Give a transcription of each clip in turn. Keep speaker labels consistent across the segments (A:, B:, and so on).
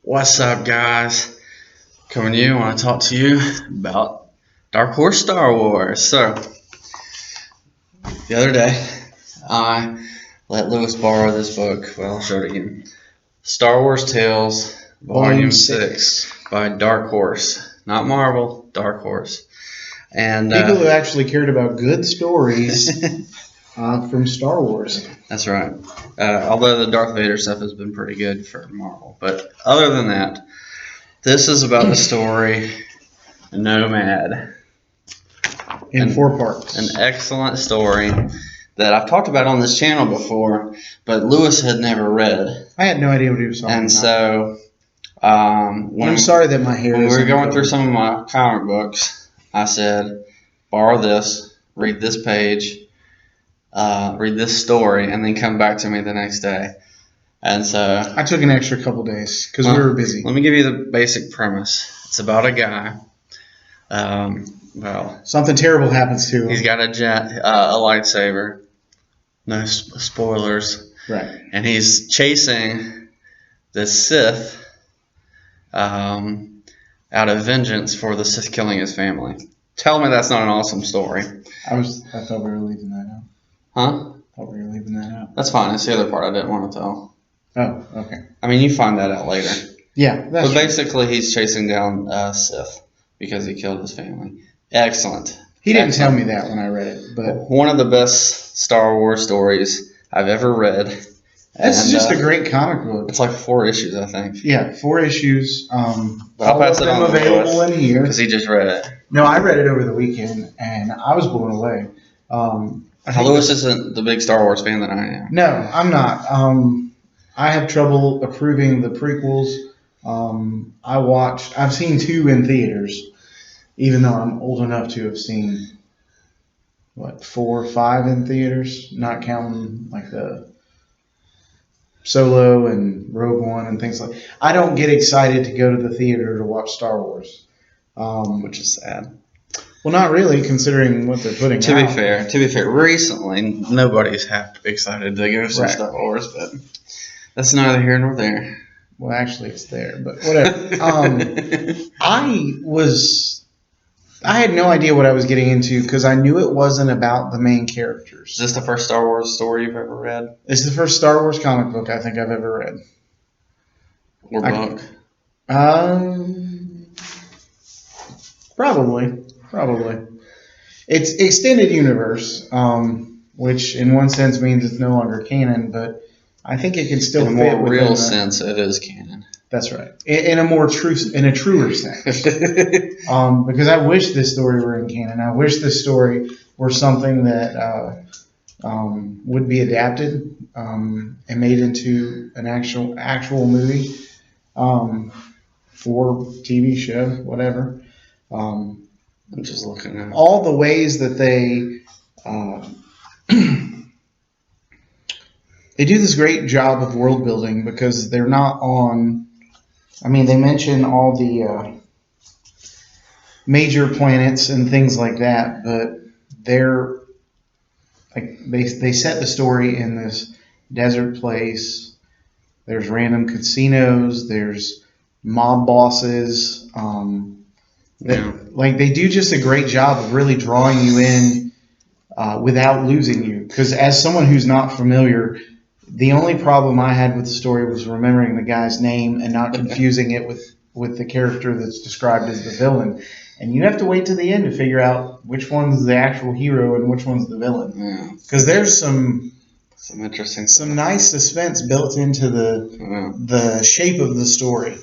A: What's up, guys? Coming to you, I want to talk to you about Dark Horse Star Wars. So, the other day, I let Lewis borrow this book. Well, I'll show it again. Star Wars Tales, Volume 6 by Dark Horse. Not Marvel, Dark Horse. And
B: people who actually cared about good stories from Star Wars.
A: That's right. Although the Darth Vader stuff has been pretty good for Marvel. But other than that, this is about the story Nomad.
B: In 4 parts.
A: An excellent story that I've talked about on this channel before, but Lewis had never read.
B: I had no idea what he was talking about.
A: And so,
B: I'm sorry that my hair
A: when
B: is...
A: we were going through some of my comic books, I said, borrow this, read this page, read this story, and then come back to me the next day. And so
B: I took an extra couple days because we were busy.
A: Let me give you the basic premise. It's about a guy.
B: Something terrible happens to him.
A: He's got a lightsaber. No spoilers.
B: Right.
A: And he's chasing the Sith out of vengeance for the Sith killing his family. Tell me that's not an awesome story.
B: I thought we were leaving that out.
A: Huh?
B: I thought we were leaving that out.
A: That's fine. It's the other part I didn't want to tell.
B: Oh, okay.
A: I mean, you find that out later.
B: Yeah, that's
A: But basically, he's chasing down Sith because he killed his family. Excellent.
B: He didn't tell me that when I read it, but
A: one of the best Star Wars stories I've ever read.
B: It's just a great comic book.
A: It's like 4 issues, I think.
B: Yeah, 4 issues.
A: But I'll pass it on to
B: available in here
A: because he just read it.
B: No, I read it over the weekend, and I was blown away.
A: Lewis isn't the big Star Wars fan that I am.
B: No, I'm not. I have trouble approving the prequels. I've seen 2 in theaters, even though I'm old enough to have seen 4 or 5 in theaters, not counting like the Solo and Rogue One and things like. I don't get excited to go to the theater to watch Star Wars,
A: which is sad.
B: Well, not really, considering what they're putting out.
A: To be fair, recently nobody's excited to go see Star Wars, but that's neither here nor there.
B: Well, actually, it's there, but whatever. I had no idea what I was getting into because I knew it wasn't about the main characters.
A: Is this the first Star Wars story you've ever read?
B: It's the first Star Wars comic book I think I've ever read.
A: Or book?
B: Probably. It's extended universe, which in one sense means it's no longer canon, but I think it can still fit
A: in a more
B: within
A: real sense. It is canon.
B: That's right. In a truer sense. Because I wish this story were in canon. I wish this story were something that would be adapted and made into an actual movie for TV show, whatever.
A: I'm just looking at
B: all the ways that they they do this great job of world building because they're not on. I mean, they mention all the major planets and things like that, but they're like they set the story in this desert place. There's random casinos. There's mob bosses. They do just a great job of really drawing you in without losing you. Because as someone who's not familiar, the only problem I had with the story was remembering the guy's name and not confusing it with the character that's described as the villain. And you have to wait to the end to figure out which one's the actual hero and which one's the villain. Because there's some
A: interesting,
B: some nice suspense built into the shape of the story.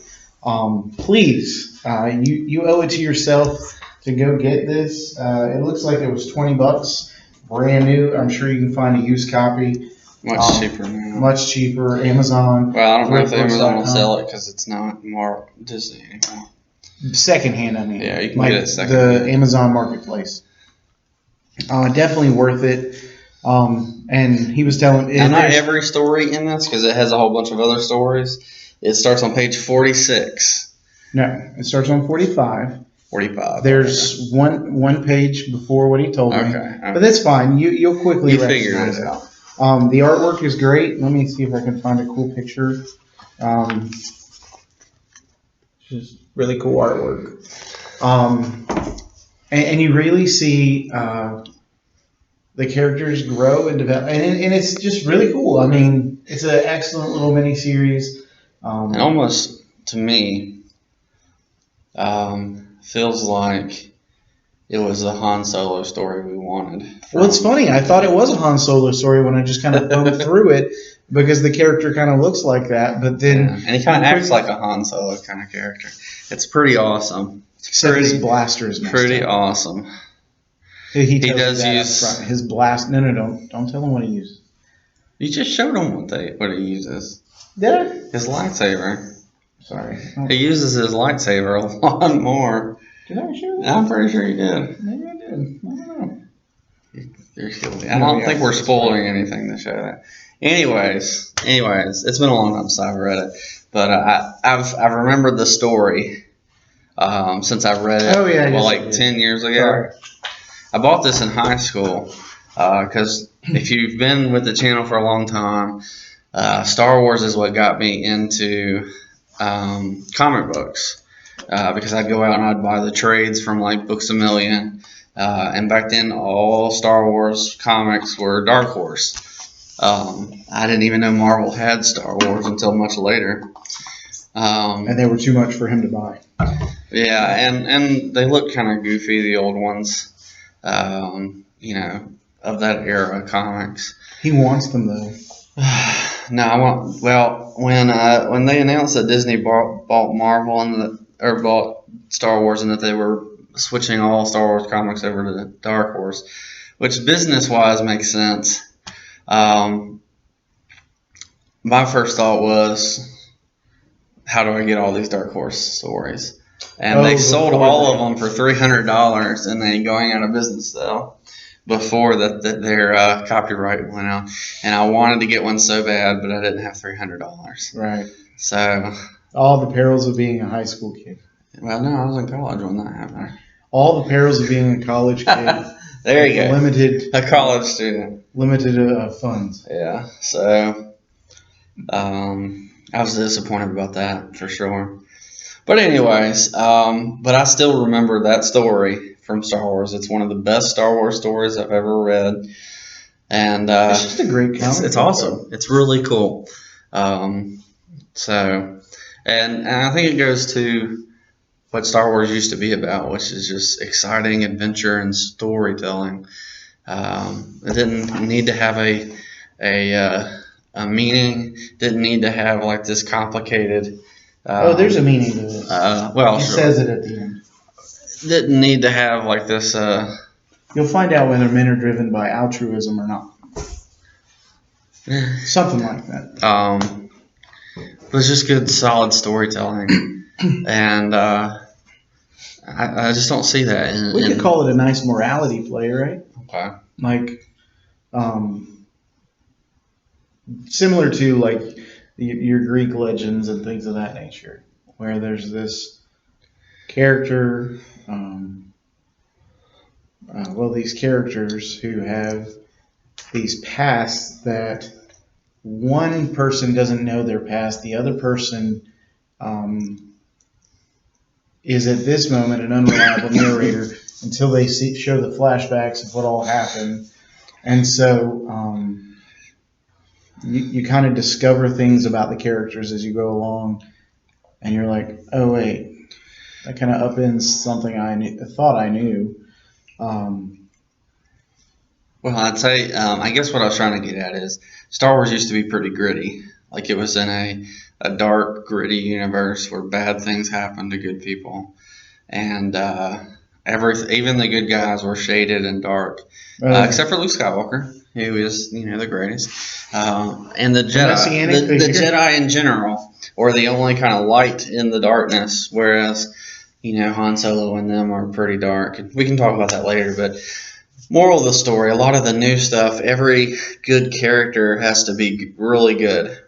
B: Please, you owe it to yourself to go get this. It looks like it was $20, brand new. I'm sure you can find a used copy.
A: Much cheaper now.
B: Much cheaper. Amazon.
A: Well, I don't know if Amazon will sell it because it's not more Disney anymore.
B: Secondhand, I mean.
A: Yeah, you can get it secondhand.
B: The Amazon Marketplace. Definitely worth it. And he was telling me.
A: And not every story in this because it has a whole bunch of other stories. It starts on page 46.
B: No, it starts on 45.
A: 45.
B: There's one page before what he told me.
A: Okay.
B: But that's fine. You'll quickly
A: figure
B: recognize
A: it
B: out. The artwork is great. Let me see if I can find a cool picture. Just really cool artwork. And you really see the characters grow and develop, and it's just really cool. I mean, it's an excellent little mini series.
A: And almost to me, feels like it was the Han Solo story we wanted.
B: Well, it's funny. I thought it was a Han Solo story when I just kind of thumbed through it because the character kind of looks like that. But then,
A: yeah. And he kind of acts like a Han Solo kind of character. It's pretty awesome.
B: except his blaster is messed
A: Pretty
B: up.
A: awesome.
B: He
A: does
B: tells you that
A: use-
B: up front. His blast. No, don't tell him what he uses.
A: You just showed him what he uses.
B: Did I?
A: His lightsaber.
B: Sorry.
A: He uses his lightsaber a lot more.
B: Did I show that?
A: I'm pretty sure he did.
B: Maybe I did. I don't know.
A: You're guilty. I don't think we're spoiling anything to show that. Anyways, it's been a long time since I've read it, but I've remembered the story since I've read it.
B: Oh, yeah,
A: well,
B: yes,
A: like
B: I did.
A: 10 years ago.
B: Sorry.
A: I bought this in high school because if you've been with the channel for a long time, Star Wars is what got me into comic books because I'd go out and I'd buy the trades from like Books A Million. And back then, all Star Wars comics were Dark Horse. I didn't even know Marvel had Star Wars until much later.
B: And they were too much for him to buy.
A: Yeah, and they look kind of goofy, the old ones, of that era of comics.
B: He wants them though.
A: No, when they announced that Disney bought Marvel or bought Star Wars and that they were switching all Star Wars comics over to Dark Horse, which business-wise makes sense. My first thought was, how do I get all these Dark Horse stories? And they sold all of them for $300, and they going out of business though before their copyright went out. And I wanted to get one so bad, but I didn't have $300.
B: Right.
A: So,
B: All the perils of being a high school kid.
A: well, no, I was in college when that happened.
B: All the perils of being a college kid.
A: There you go.
B: Limited
A: A college student.
B: funds.
A: Yeah. So, I was disappointed about that for sure. But anyways, but I still remember that story from Star Wars. It's one of the best Star Wars stories I've ever read. And
B: It's just a great comic.
A: it's
B: book,
A: awesome. It's really cool. So, and I think it goes to what Star Wars used to be about, which is just exciting adventure and storytelling. It didn't need to have a meaning. Didn't need to have like this complicated.
B: there's a meaning to it.
A: Well,
B: He
A: sure.
B: says it at the end.
A: Didn't need to have like this.
B: You'll find out whether men are driven by altruism or not. Something like that.
A: It was just good, solid storytelling, and I just don't see that.
B: We could call it a nice morality play, right?
A: Okay.
B: Like, similar to like your Greek legends and things of that nature, where there's this character, these characters who have these pasts that one person doesn't know their past, the other person is at this moment an unreliable narrator until they show the flashbacks of what all happened. And so you kind of discover things about the characters as you go along, and you're like, oh wait, that kind of upends something I thought I knew.
A: Well, I'd say, I guess what I was trying to get at is Star Wars used to be pretty gritty. Like it was in a dark, gritty universe where bad things happened to good people. And even the good guys were shaded and dark. Except for Luke Skywalker, who is, the greatest. And the Jedi.
B: Messianic
A: The
B: figure.
A: Jedi in general are the only kind of light in the darkness, whereas, Han Solo and them are pretty dark. We can talk about that later, but moral of the story, a lot of the new stuff, every good character has to be really good.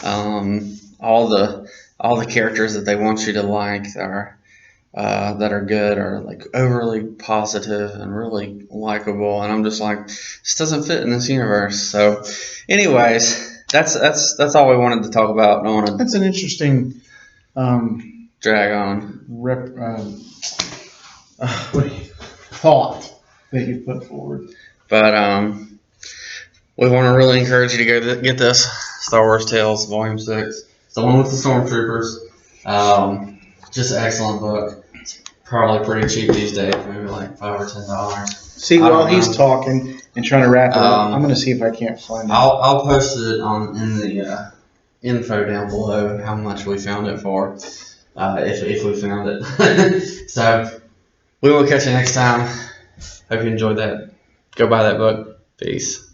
A: All the characters that they want you to like are that are good are like overly positive and really likable, and I'm just like, this doesn't fit in this universe. So, anyways, that's all we wanted to talk about.
B: That's an interesting
A: drag on.
B: Thought that you put forward.
A: But we want to really encourage you to go get this Star Wars Tales Volume 6. It's the one with the Stormtroopers. Just an excellent book. It's probably pretty cheap these days, maybe like $5 or $10.
B: See,
A: I don't
B: while he's
A: know.
B: talking and trying to wrap it up,
A: Um,
B: I'm going to see if I can't find it.
A: I'll post it in the info down below how much we found it for, if we found it. So we will catch you next time. Hope you enjoyed that. Go buy that book. Peace.